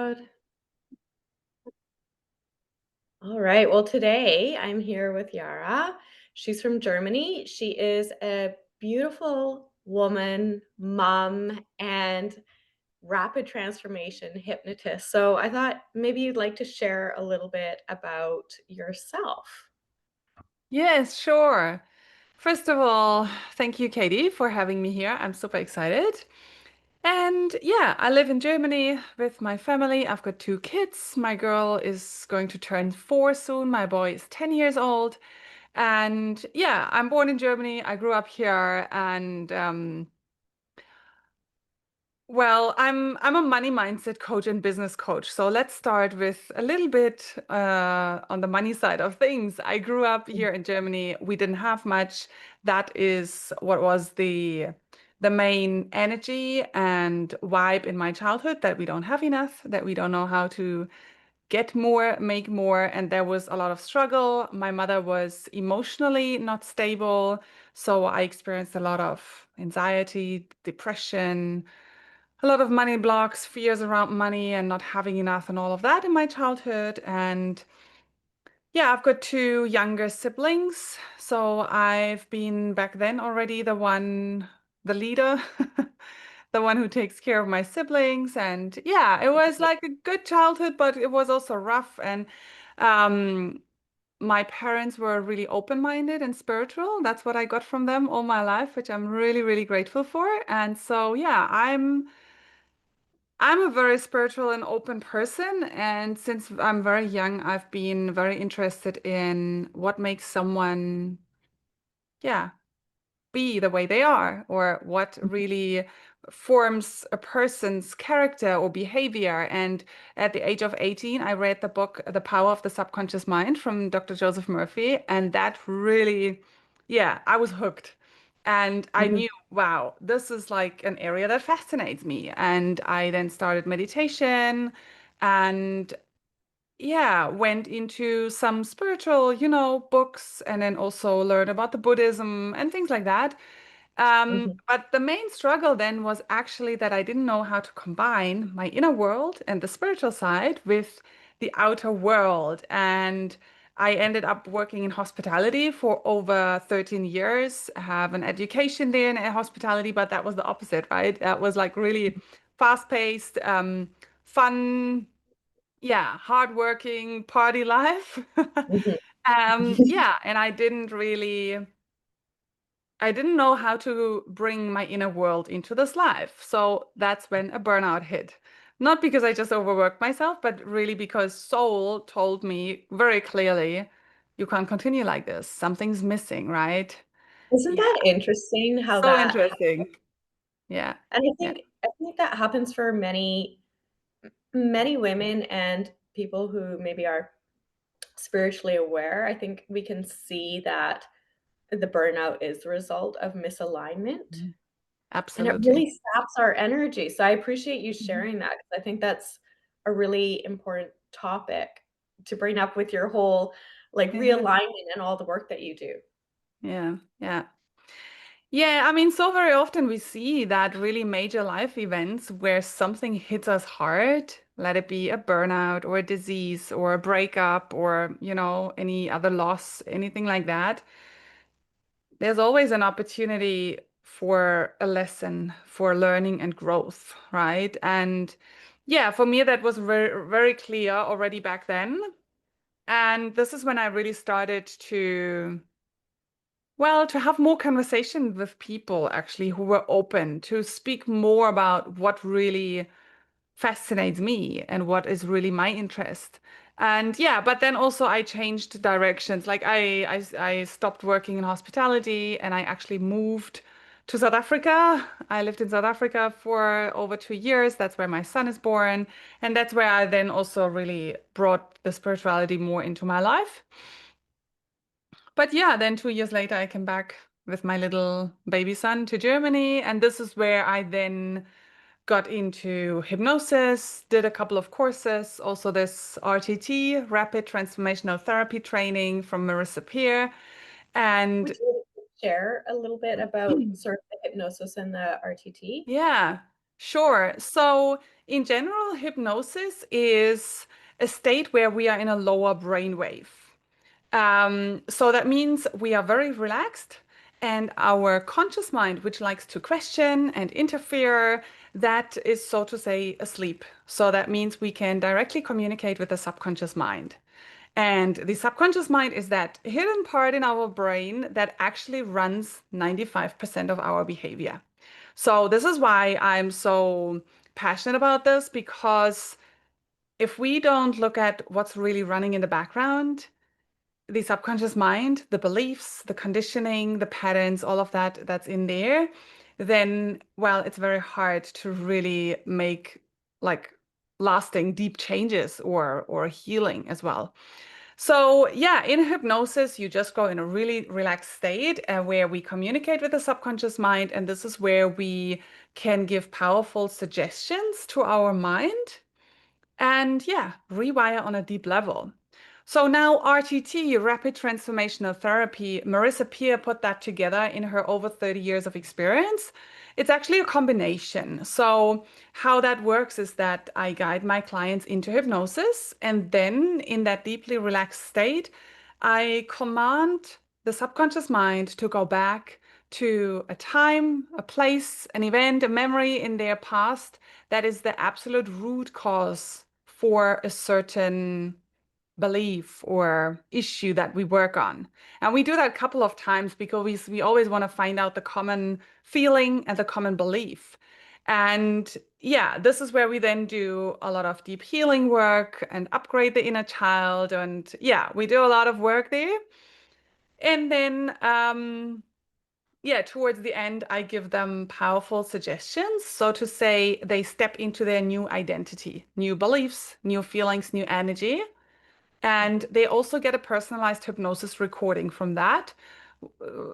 episode. All right. Well, today I'm here with Yara. She's from Germany. She is a beautiful woman, mom, and rapid transformation hypnotist. So I thought maybe you'd like to share a little bit about yourself. Yes, sure. First of all, thank you, Katie, for having me here. I'm super excited. And yeah, I live in Germany with my family. I've got two kids. My girl is going to turn 4 soon. My boy is 10 years old. And yeah, I'm born in Germany. I grew up here and well, I'm a money mindset coach and business coach. So let's start with a little bit on the money side of things. I grew up here in Germany. We didn't have much. That is what was the main energy and vibe in my childhood, that we don't have enough, that we don't know how to get more, make more, and there was a lot of struggle. My mother was emotionally not stable, so I experienced a lot of anxiety, depression, a lot of money blocks, fears around money and not having enough and all of that in my childhood. And yeah, I've got two younger siblings. So I've been back then already the leader, the one who takes care of my siblings. And yeah, it was like a good childhood, but it was also rough. And um, my parents were really open-minded and spiritual. That's what I got from them all my life, which I'm really, really grateful for. And so, yeah, I'm a very spiritual and open person, and since I'm very young, I've been very interested in what makes someone, yeah, be the way they are, or what really forms a person's character or behavior. And at the age of 18, I read the book The Power of the Subconscious Mind from Dr. Joseph Murphy, and that really, yeah, I was hooked. And I Mhm, knew, wow, this is like an area that fascinates me. And I then started meditation and yeah, went into some spiritual, books, and then also learned about the Buddhism and things like that. mhm, But the main struggle then was actually that I didn't know how to combine my inner world and the spiritual side with the outer world. And I ended up working in hospitality for over 13 years. I have an education there in hospitality, but that was the opposite, right? That was like really fast-paced, fun, yeah, hardworking party life. mhm. Yeah, and I didn't know how to bring my inner world into this life. So that's when a burnout hit. Not because I just overworked myself, but really because soul told me very clearly, you can't continue like this. Something's missing, right? Isn't Yeah, that interesting how so that interesting. Yeah, and yeah. I think that happens for many women and people who maybe are spiritually aware. I think we can see that the burnout is the result of misalignment, Mhm. and it Absolutely. really saps our energy. So I appreciate you Mhm. sharing that because I think that's a really important topic to bring up with your whole like Yeah, realignment and all the work that you do. yeah, yeah. Yeah, I mean, so very often we see that really major life events where something hits us hard, let it be a burnout or a disease or a breakup or, any other loss, anything like that. There's always an opportunity for a lesson, for learning and growth, right? And yeah, for me, that was very, very clear already back then. And this is when I really started to have more conversation with people actually who were open to speak more about what really fascinates me and what is really my interest. And yeah, but then also I changed directions. Like I stopped working in hospitality and I actually moved to South Africa. I lived in South Africa for over 2 years. That's where my son is born. And that's where I then also really brought the spirituality more into my life. But yeah, then 2 years later, I came back with my little baby son to Germany. And this is where I then got into hypnosis, did a couple of courses, also this RTT, Rapid Transformational Therapy training from Marissa Peer. And Would you share a little bit about sort of the hypnosis and the RTT? yeah, sure. So In general, hypnosis is a state where we are in a lower brainwave. So that means we are very relaxed, and our conscious mind, which likes to question and interfere, that is, so to say, asleep. So that means we can directly communicate with the subconscious mind. And the subconscious mind is that hidden part in our brain that actually runs 95% of our behavior. So this is why I'm so passionate about this, because if we don't look at what's really running in the background, the subconscious mind, the beliefs, the conditioning, the patterns, all of that that's in there, then, well, it's very hard to really make like lasting deep changes or healing as well. So yeah, in hypnosis, you just go in a really relaxed state where we communicate with the subconscious mind, and this is where we can give powerful suggestions to our mind and yeah, rewire on a deep level. So now RTT, Rapid Transformational Therapy, Marissa Peer put that together in her over 30 years of experience. It's actually a combination. So how that works is that I guide my clients into hypnosis, and then in that deeply relaxed state, I command the subconscious mind to go back to a time, a place, an event, a memory in their past that is the absolute root cause for a certain belief or issue that we work on. And we do that a couple of times because we always want to find out the common feeling and the common belief. And yeah, this is where we then do a lot of deep healing work and upgrade the inner child. And yeah, we do a lot of work there. And then yeah, towards the end, I give them powerful suggestions. So to say, they step into their new identity, new beliefs, new feelings, new energy. And they also get a personalized hypnosis recording from that.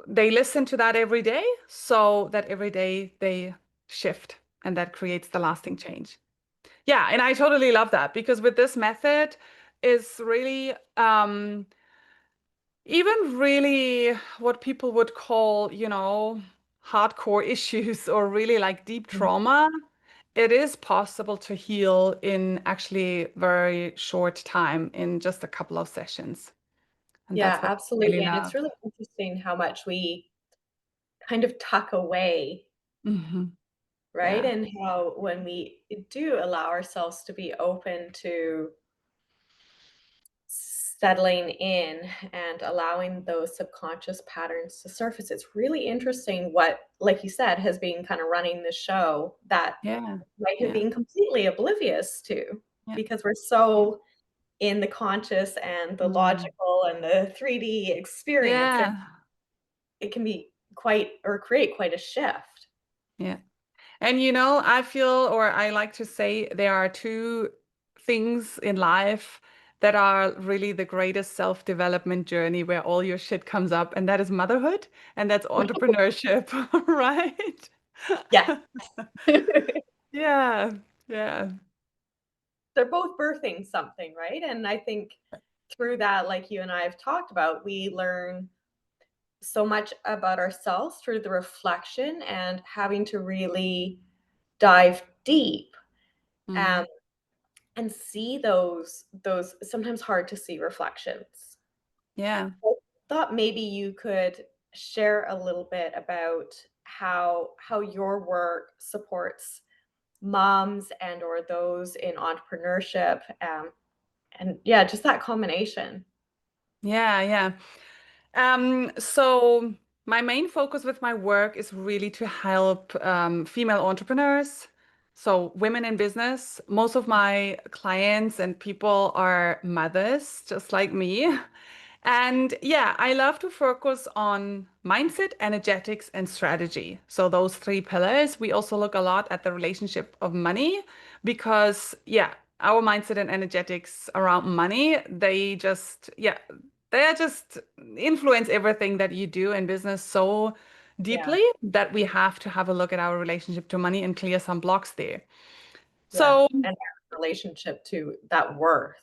They listen to that every day so that every day they shift, and that creates the lasting change. Yeah, and I totally love that because with this method is really even really what people would call, hardcore issues or really like deep trauma, it is possible to heal in actually very short time in just a couple of sessions. And Yeah, that's what I really absolutely, and it's love. really interesting how much we kind of tuck away, Hmm. right? Yeah. And how when we do allow ourselves to be open to settling in and allowing those subconscious patterns to surface, it's really interesting what, like you said, has been kind of running the show that Yeah. might have Yeah. been completely oblivious to, Yeah. because we're Yeah. so in the conscious and the Mm. logical and the 3D experience, and Yeah. it can be quite or create quite a shift. Yeah. And I feel, or I like to say, there are two things in life that are really the greatest self-development journey where all your shit comes up, and that is motherhood and that's entrepreneurship, right? Yes. Yeah, yeah, They're both birthing something, right? And I think through that, like you and I have talked about, we learn so much about ourselves through the reflection and having to really dive deep, mm, um, and see those sometimes hard to see reflections. yeah, I thought maybe you could share a little bit about how your work supports moms and or those in entrepreneurship, and yeah, just that combination. yeah, yeah. So my main focus with my work is really to help female entrepreneurs, so women in business. Most of my clients and people are mothers, just like me. And yeah, I love to focus on mindset, energetics, and strategy. So those three pillars. We also look a lot at the relationship of money because, yeah, our mindset and energetics around money, they just influence everything that you do in business so Yeah, deeply that we have to have a look at our relationship to money and clear some blocks there. yeah, So, and our relationship to that worth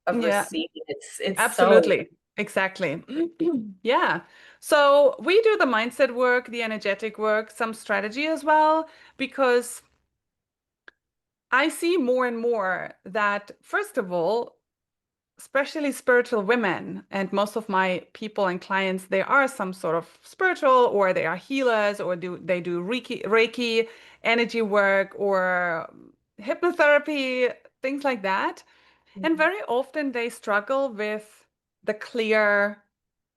of yeah, receiving, it's so absolutely. Exactly. Yeah. So we do the mindset work, the energetic work, some strategy as well, because I see more and more that, first of all, especially spiritual women, and most of my people and clients, they are some sort of spiritual, or they are healers, or they do Reiki, energy work, or hypnotherapy, things like that. And Mhm. very often they struggle with the clear,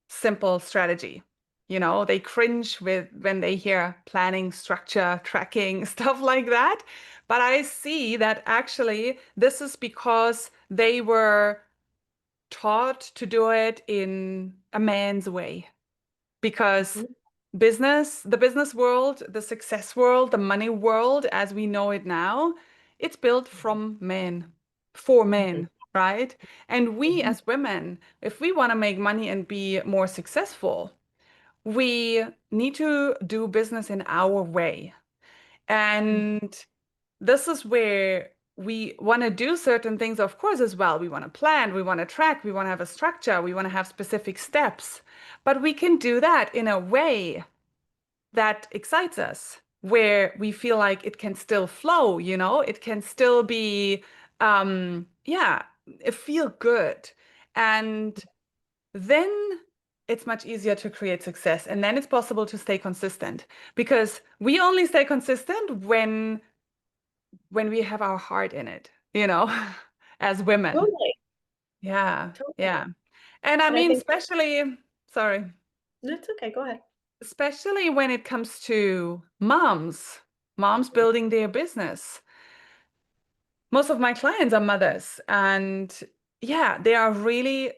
simple strategy. They cringe with when they hear planning, structure, tracking, stuff like that. But I see that actually this is because they were taught to do it in a man's way. Because Mhm. the business world, the success world, the money world as we know it now, it's built from men, for Mhm. men, right? And we Mhm. as women, if we want to make money and be more successful, we need to do business in our way. And this is where we want to do certain things, of course, as well. We want to plan, we want to track, we want to have a structure, we want to have specific steps. But we can do that in a way that excites us, where we feel like it can still flow, it can still be, yeah, it feel good. And then it's much easier to create success. And then it's possible to stay consistent, because we only stay consistent when we have our heart in it, as women. Totally, Yeah, yeah. totally. And I And I mean, think sorry, it's okay, go ahead. especially when it comes to moms building their business. Most of my clients are mothers, and yeah, they are really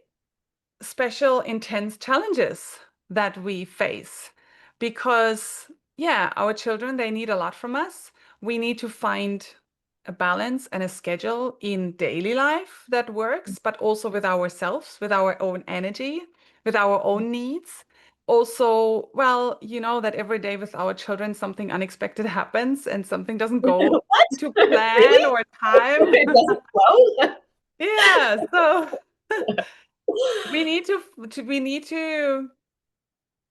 special, intense challenges that we face because, yeah, our children, they need a lot from us. We need to find a balance and a schedule in daily life that works, but also with ourselves, with our own energy, with our own needs. Also, well, you know that every day with our children, something unexpected happens and something doesn't go What? to Really? plan or time. It doesn't flow? Yeah, so we need to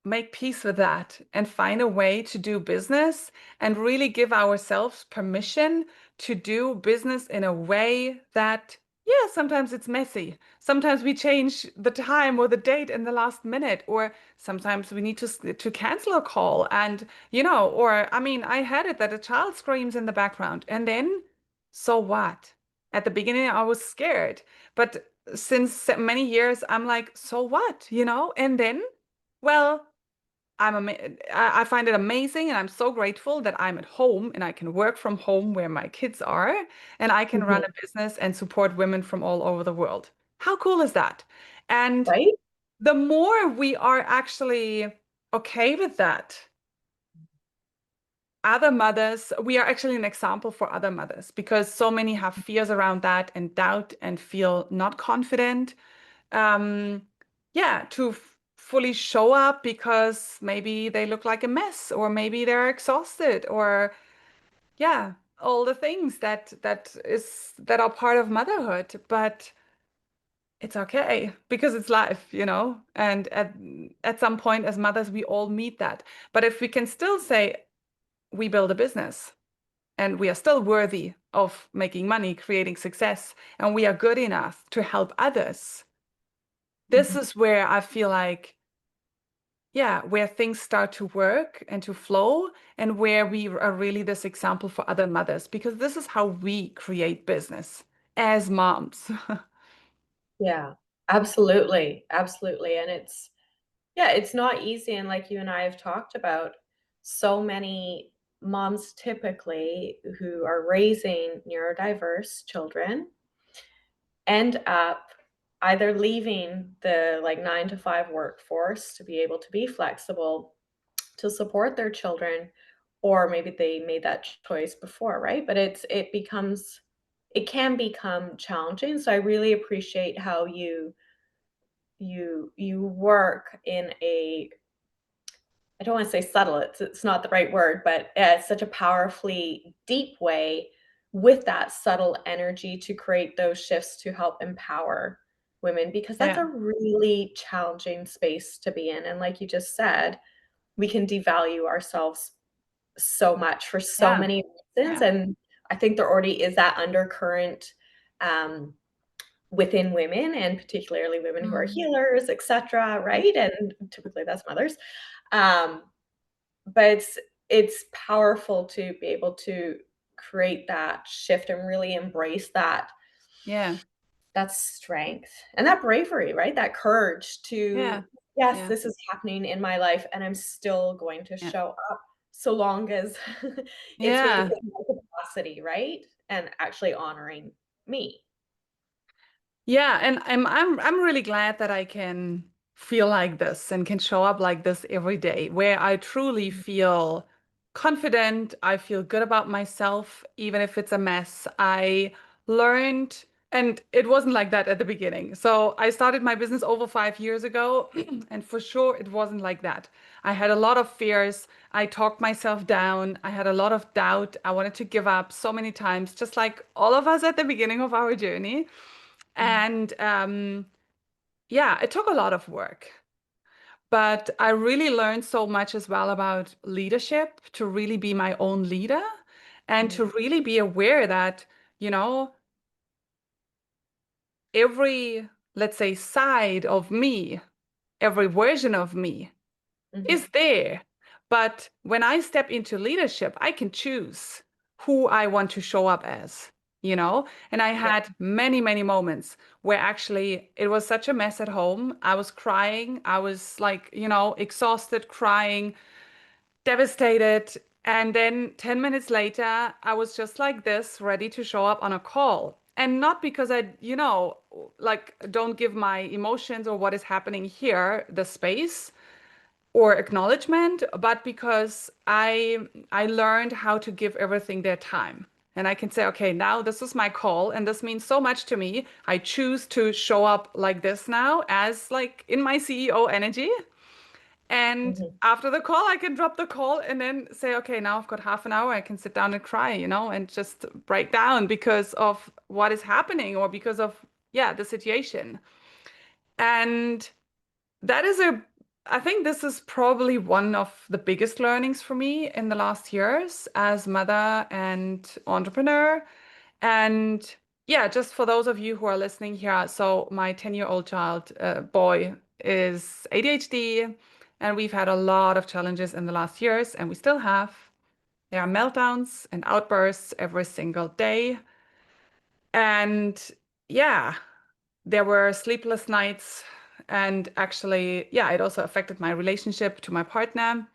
make peace with that and find a way to do business and really give ourselves permission to do business in a way that, yeah, sometimes it's messy. Sometimes we change the time or the date in the last minute, or sometimes we need to cancel a call. And, or I mean, I had it that a child screams in the background, and then so what? At the beginning, I was scared, but since many years, I'm like, so what, And then, well, I find it amazing, and I'm so grateful that I'm at home and I can work from home where my kids are, and I can run Mhm. a business and support women from all over the world. How cool is that? And Right? the more we are actually okay with that, other mothers, we are actually an example for other mothers, because so many have fears around that and doubt and feel not confident, um, yeah, to fully show up because maybe they look like a mess, or maybe they're exhausted, or yeah, all the things that are part of motherhood. But it's okay because it's life, And at some point as mothers, we all meet that. But if we can still say we build a business and we are still worthy of making money, creating success, and we are good enough to help others, this Mhm. is where I feel like, yeah, where things start to work and to flow, and where we are really this example for other mothers, because this is how we create business as moms. Yeah, absolutely, absolutely, and yeah, it's not easy, and like you and I have talked about, so many moms typically who are raising neurodiverse children end up either leaving the, like, 9 to 5 workforce to be able to be flexible to support their children, or maybe they made that choice before, right? But it can become challenging, so I really appreciate how you work in a, I don't wanna say subtle, it's not the right word, but, such a powerfully deep way with that subtle energy to create those shifts to help empower women, because that's Yeah, a really challenging space to be in, and like you just said, we can devalue ourselves so much for so yeah, many reasons, yeah, and I think there already is that undercurrent um, within women, and particularly women who are Mm. healers, etc., right? And typically that's mothers. Um, but it's powerful to be able to create that shift and really embrace Yeah, that strength and that bravery, right? That courage yeah, to, yes, yeah, this is happening in my life and I'm still going to yeah, show up so long as it's within yeah. my capacity, right? And actually honoring me. Yeah, and I'm really glad that I can feel like this and can show up like this every day, where I truly feel confident, I feel good about myself, even if it's a mess. I learned, and it wasn't like that at the beginning. So I started my business over 5 years ago, and for sure it wasn't like that. I had a lot of fears. I talked myself down. I had a lot of doubt. I wanted to give up so many times, just like all of us at the beginning of our journey. Mhm, And yeah, it took a lot of work, but I really learned so much as well about leadership, to really be my own leader and mhm, to really be aware that, you know, every, let's say, side of me, every version of me mhm. is there. But when I step into leadership, I can choose who I want to show up as, you know? And I Yeah. had many, many moments where actually it was such a mess at home. I was crying. I was like, exhausted, crying, devastated. And then 10 minutes later, I was just like this, ready to show up on a call. And not because I, like don't give my emotions or what is happening here the space or acknowledgement, but because I learned how to give everything their time. And I can say, okay, now this is my call, and this means so much to me. I choose to show up like this now, as like in my CEO energy. And Mhm, after the call, I can drop the call and then say, okay, now I've got half an hour. I can sit down and cry, and just break down because of what is happening or because of, yeah, the situation. And that is I think this is probably one of the biggest learnings for me in the last years as mother and entrepreneur. And yeah, just for those of you who are listening here, so my 10-year-old child, boy, is ADHD, and we've had a lot of challenges in the last years, and we still have. There are meltdowns and outbursts every single day. And yeah, there were sleepless nights, and actually, yeah, it also affected my relationship to my partner.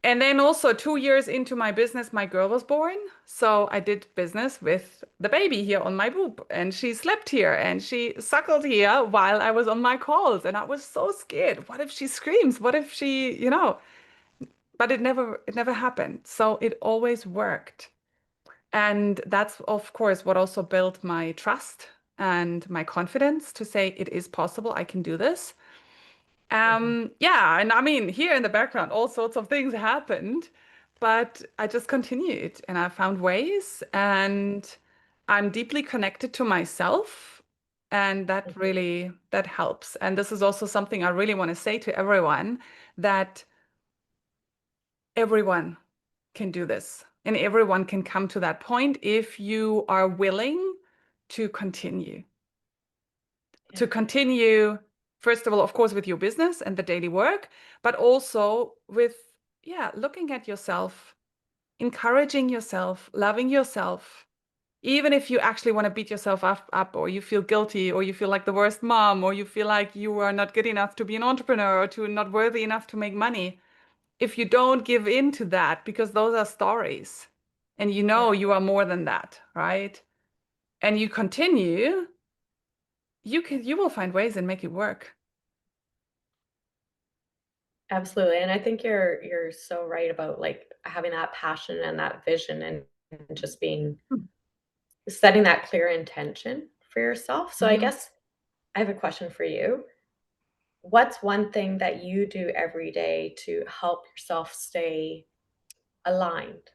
And then also 2 years into my business, my girl was born. So I did business with the baby here on my boob, and she slept here and she suckled here while I was on my calls. And I was so scared. What if she screams? What if she? But it never happened. So it always worked. And that's, of course, what also built my trust and my confidence to say it is possible, I can do this. mhm, Yeah, and I mean, here in the background, all sorts of things happened, but I just continued and I found ways, and I'm deeply connected to myself, and mhm. that helps. And this is also something I really want to say to everyone, that everyone can do this. And everyone can come to that point if you are willing to continue. To Yeah, continue, first of all, of course, with your business and the daily work, but also with, yeah, looking at yourself, encouraging yourself, loving yourself. Even if you actually want to beat yourself up, or you feel guilty, or you feel like the worst mom, or you feel like you are not good enough to be an entrepreneur or to not worthy enough to make money, if you don't give in to that, because those are stories and yeah. you are more than that, right? And you continue, you will find ways and make it work. Absolutely, and I think you're so right about, like, having that passion and that vision and just being setting that clear intention for yourself. So I Mhm. guess I have a question for you. What's one thing that you do every day to help yourself stay aligned?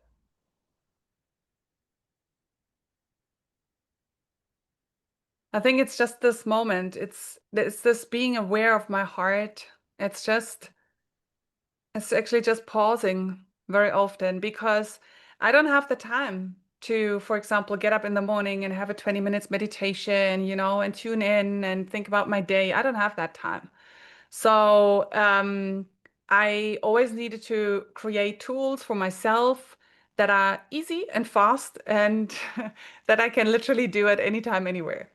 I think it's just this moment. It's this being aware of my heart. It's actually just pausing very often, because I don't have the time. to, for example, get up in the morning and have a 20 minutes meditation, and tune in and think about my day. I don't have that time. So I always needed to create tools for myself that are easy and fast and that I can literally do at any time, anywhere.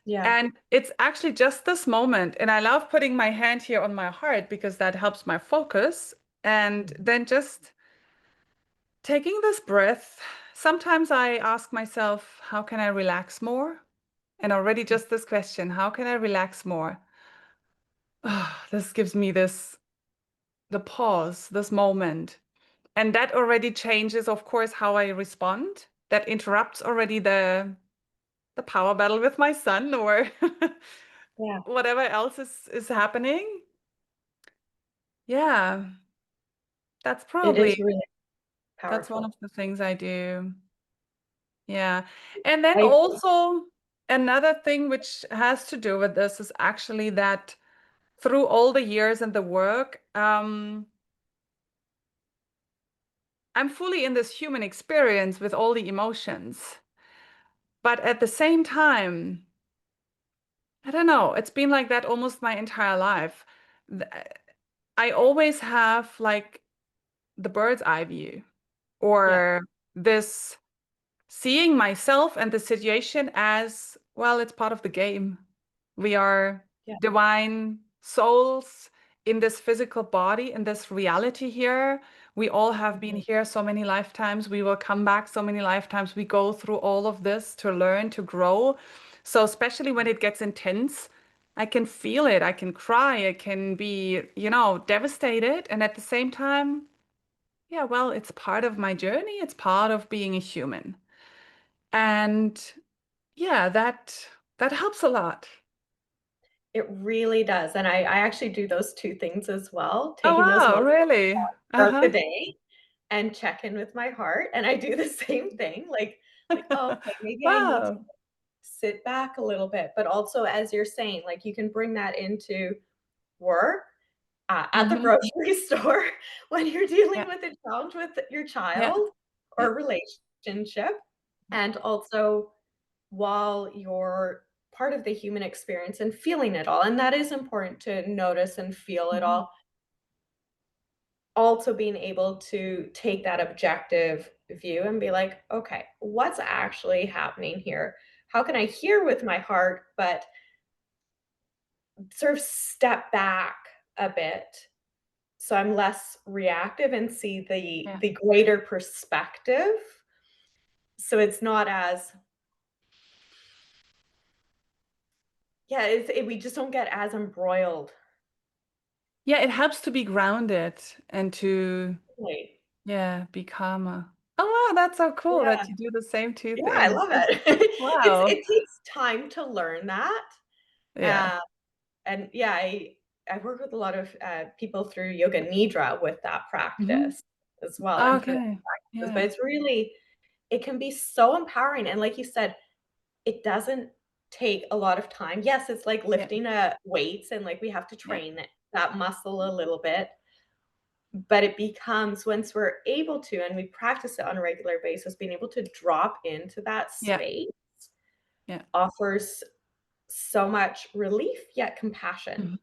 Yeah. And it's actually just this moment. And I love putting my hand here on my heart because that helps my focus. And then just taking this breath. Sometimes I ask myself, how can I relax more? And already just this question, how can I relax more? This gives me the pause, this moment. And that already changes, of course, how I respond. That interrupts already the power battle with my son or Yeah. whatever else is happening. Yeah, that's It probably is really that's one powerful. of the things I do. Yeah. And then I also another thing which has to do with this is actually that through all the years and the work, I'm fully in this human experience with all the emotions. But at the same time, I don't know, it's been like that almost my entire life. Th- I always have like the bird's eye view Yeah. or this seeing myself and the situation as, well, it's part of the game. We are Yeah. divine souls in this physical body, in this reality here. We all have been Mhm. here so many lifetimes. We will come back so many lifetimes. We go through all of this to learn, to grow. So, especially when it gets intense, I can feel it. I can cry. I can be, devastated. And at the same time, yeah, well, it's part of my journey. It's part of being a human. And yeah, that helps a lot. It really does, and I actually do those 2 things as well, Oh, taking those wow, moments really? throughout the Uh-huh. day and check in with my heart, and I do the same thing, like, "Oh, okay, maybe I need to Wow. sit back a little bit," but also, as you're saying, like, you can bring that into work, at the Hmm. grocery store, when you're dealing Yeah, with a challenge with your yeah, child yeah. or relationship, and also while you're part of the human experience and feeling it all, and that is important to notice and feel it Hmm. all. Also being able to take that objective view and be like, "Okay, what's actually happening here? How can I hear with my heart, but sort of step back a bit so I'm less reactive and see the Yeah. the greater perspective, so it's not as yeah, we just don't get as embroiled." Yeah, it helps to be grounded and to, Right. yeah, be calmer. Oh, wow, that's so cool Yeah. that you do the same two Yeah, I things. love it. Wow. It takes time to learn that, Yeah. uh, and yeah, I work with a lot of, people through yoga nidra with that Hmm. practice as well, and through Okay. practices, but Yeah. it's really it can be so empowering, and like you said, it doesn't take a lot of time. Yes, it's like Yeah. lifting, weights and, like, we have to Yeah. train that muscle a little bit, but it becomes once we're able to, and we practice it on a regular basis, being able to drop into that Yeah. space Yeah. offers so much relief, yet compassion. Mhm.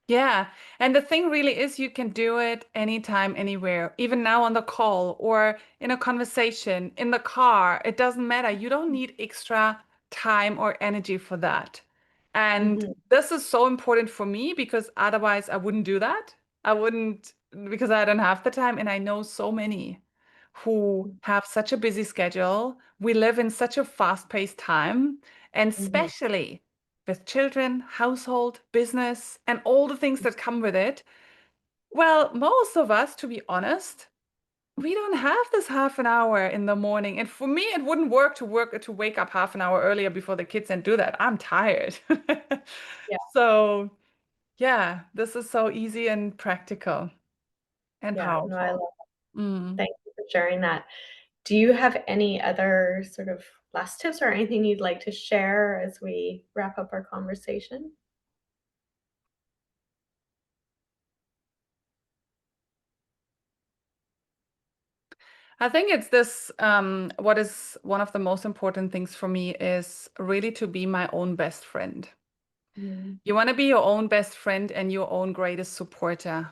Yeah. And the thing really is you can do it anytime, anywhere, even now on the call or in a conversation, in the car. It doesn't matter. You don't need extra time or energy for that. And Mhm, this is so important for me because otherwise I wouldn't do that. I wouldn't because I don't have the time. And I know so many who have such a busy schedule. We live in such a fast-paced time, and mhm, especially with children, household, business, and all the things that come with it. Well, most of us, to be honest, we don't have this half an hour in the morning. And for me, it wouldn't work to wake up half an hour earlier before the kids and do that. I'm tired. yeah, So, yeah, this is so easy and practical and yeah, no, I powerful. love Mm. thank you for sharing that. Do you have any other sort of last tips or anything you'd like to share as we wrap up our conversation? I think it's this, what is one of the most important things for me is really to be my own best friend. Mm, You want to be your own best friend and your own greatest supporter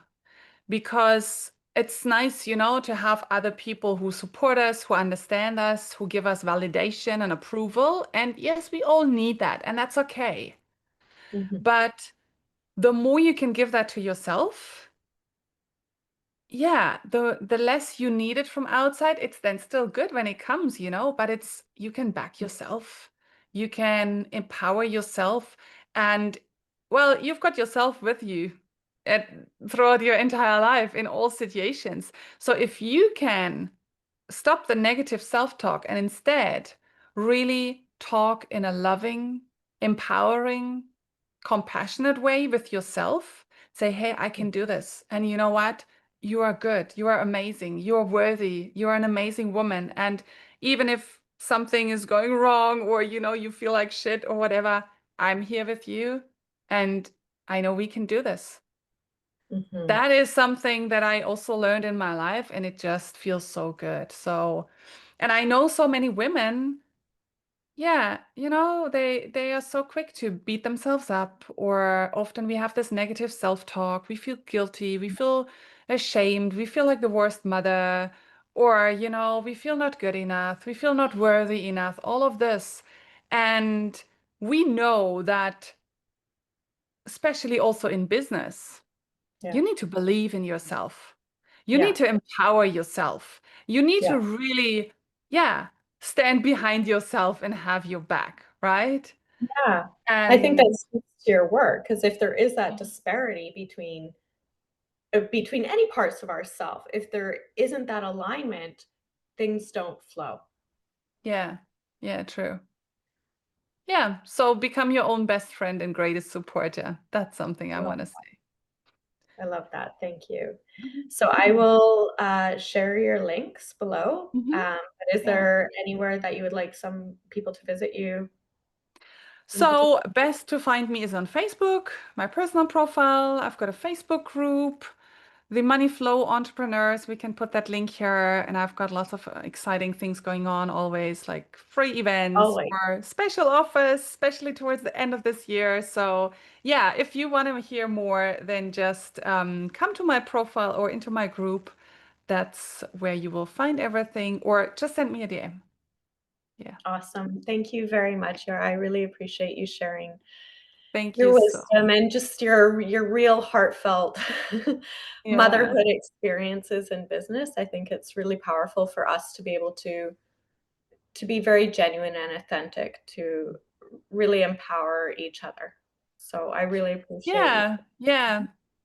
because it's nice, to have other people who support us, who understand us, who give us validation and approval. And yes, we all need that, and that's okay. mhm, But the more you can give that to yourself, yeah, the less you need it from outside, it's then still good when it comes, but it's you can back yourself. You can empower yourself and well, you've got yourself with you at, throughout your entire life in all situations. So if you can stop the negative self-talk and instead really talk in a loving, empowering, compassionate way with yourself. Say, hey, I can do this. And you know what? You are good. You are amazing. You are worthy. You are an amazing woman. And even if something is going wrong or, you feel like shit or whatever, I'm here with you. And I know we can do this. mhm. That is something that I also learned in my life, and it just feels so good. So, and I know so many women, yeah, they are so quick to beat themselves up, or often we have this negative self-talk. We feel guilty, we feel ashamed, we feel like the worst mother, or, we feel not good enough, we feel not worthy enough, all of this. And we know that, especially also in business. Yeah, You need to believe in yourself. You need yeah, to empower yourself. You need yeah, to really, yeah, stand behind yourself and have your back, right? yeah. I think And that speaks to your work because if there is that disparity between any parts of ourself, if there isn't that alignment, things don't flow. yeah, yeah, true. Yeah, so become your own best friend and greatest supporter. That's something I I love want to say. I love that, thank you. Mhm. So I will, share your links below, Mhm. but is Yeah. there anywhere that you would like some people to visit you in So particular? best to find me is on Facebook, my personal profile. I've got a Facebook group. The Money Flow Entrepreneurs, we can put that link here. And I've got lots of exciting things going on always, like free events Always. or special offers, especially towards the end of this year. So, yeah, if you want to hear more, then just come to my profile or into my group. That's where you will find everything, or just send me a DM. Yeah. Awesome. Thank you very much, Yara. I really appreciate you sharing Thank your you so. wisdom and just your real heartfelt Yeah. motherhood experiences in business. I think it's really powerful for us to be able to be very genuine and authentic to really empower each other. So I really appreciate you. Yeah. Yeah.